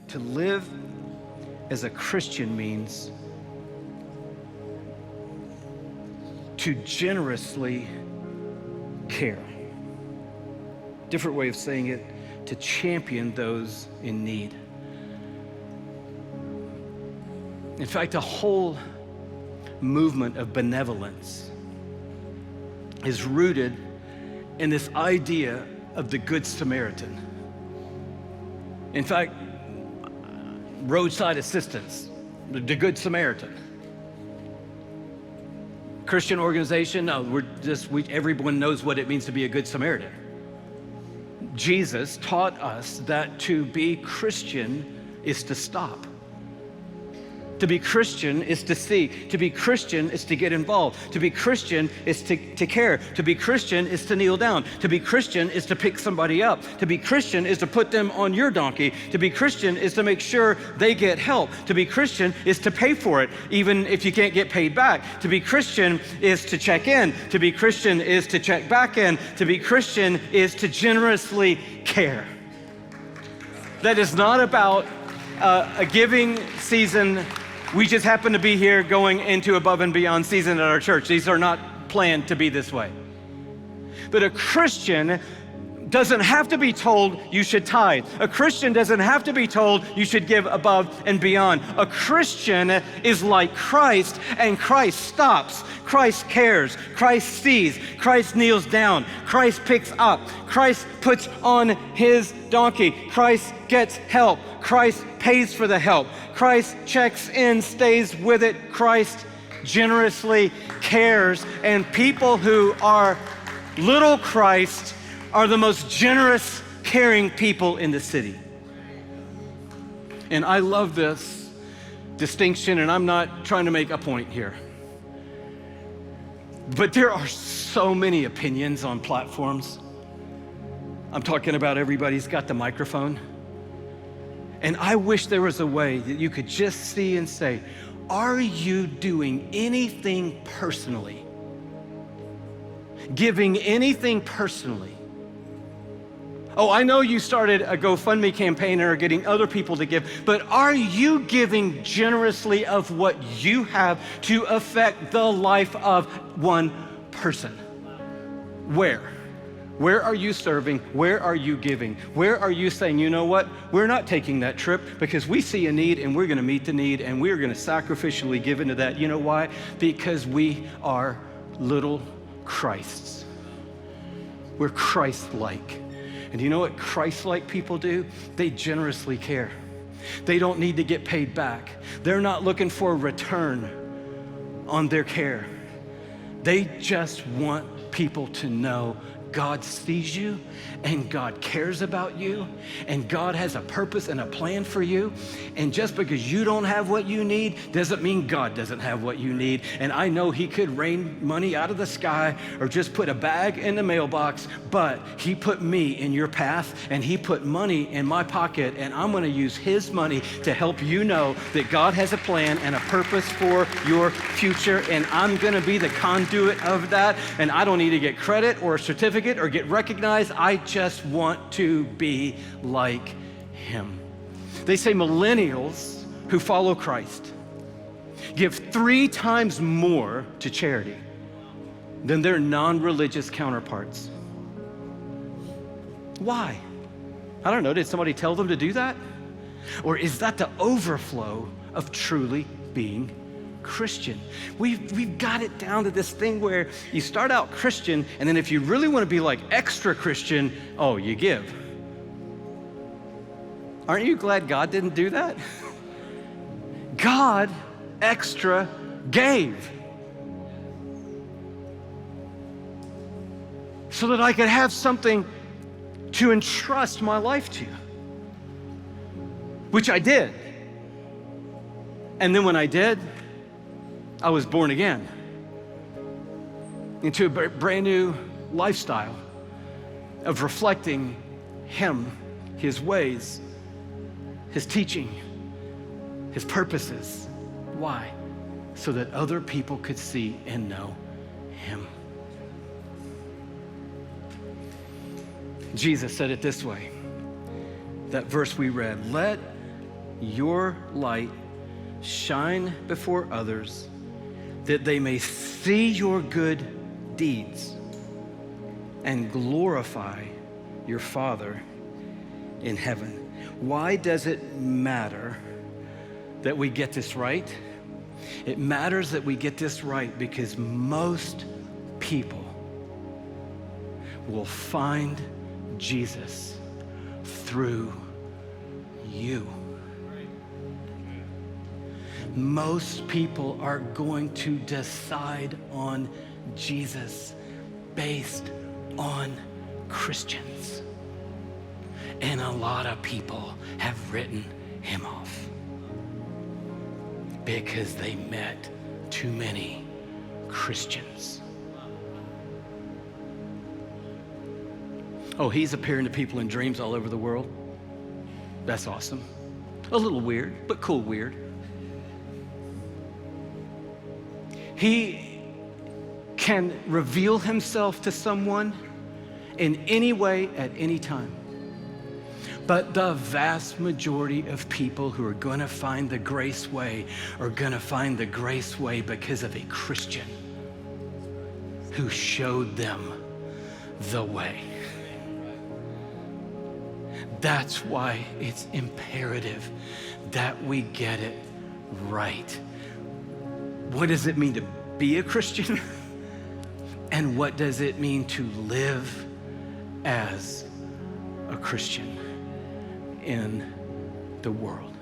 To live as a Christian means to generously care. Different way of saying it, to champion those in need. In fact, a whole movement of benevolence is rooted in this idea of the Good Samaritan. In fact, roadside assistance, the Good Samaritan. Christian organization, no, everyone knows what it means to be a Good Samaritan. Jesus taught us that to be Christian is to stop. To be Christian is to see. To be Christian is to get involved. To be Christian is to care. To be Christian is to kneel down. To be Christian is to pick somebody up. To be Christian is to put them on your donkey. To be Christian is to make sure they get help. To be Christian is to pay for it, even if you can't get paid back. To be Christian is to check in. To be Christian is to check back in. To be Christian is to generously care. That is not about a giving season. We just happen to be here going into above and beyond season at our church. These are not planned to be this way. But a Christian doesn't have to be told you should tithe. A Christian doesn't have to be told you should give above and beyond. A Christian is like Christ, and Christ stops. Christ cares. Christ sees. Christ kneels down. Christ picks up. Christ puts on his donkey. Christ gets help. Christ pays for the help. Christ checks in, stays with it. Christ generously cares. And people who are little Christ are the most generous, caring people in the city. And I love this distinction, and I'm not trying to make a point here. But there are so many opinions on platforms. I'm talking about everybody's got the microphone. And I wish there was a way that you could just see and say, are you doing anything personally? Giving anything personally? Oh, I know you started a GoFundMe campaign and are getting other people to give, but are you giving generously of what you have to affect the life of one person? Where? Where are you serving? Where are you giving? Where are you saying, you know what? We're not taking that trip because we see a need and we're gonna meet the need and we're gonna sacrificially give into that. You know why? Because we are little Christs. We're Christ-like. And you know what Christ-like people do? They generously care. They don't need to get paid back. They're not looking for a return on their care. They just want people to know God sees you and God cares about you and God has a purpose and a plan for you. And just because you don't have what you need doesn't mean God doesn't have what you need. And I know he could rain money out of the sky or just put a bag in the mailbox, but he put me in your path and he put money in my pocket, and I'm gonna use his money to help you know that God has a plan and a purpose for your future, and I'm gonna be the conduit of that. And I don't need to get credit or a certificate or get recognized. I just want to be like him. They say millennials who follow Christ give 3 times more to charity than their non-religious counterparts. Why? I don't know, did somebody tell them to do that? Or is that the overflow of truly being Christian? We've got it down to this thing where you start out Christian, and then if you really want to be like extra Christian, oh, you give. Aren't you glad God didn't do that? God extra gave so that I could have something to entrust my life to, which I did. And then when I did, I was born again into a brand new lifestyle of reflecting him, his ways, his teaching, his purposes. Why? So that other people could see and know him. Jesus said it this way, that verse we read, let your light shine before others, that they may see your good deeds and glorify your Father in heaven. Why does it matter that we get this right? It matters that we get this right because most people will find Jesus through you. Most people are going to decide on Jesus based on Christians. And a lot of people have written him off because they met too many Christians. Oh, he's appearing to people in dreams all over the world. That's awesome. A little weird, but cool weird. He can reveal himself to someone in any way at any time. But the vast majority of people who are going to find the grace way are going to find the grace way because of a Christian who showed them the way. That's why it's imperative that we get it right. What does it mean to be a Christian? And what does it mean to live as a Christian in the world?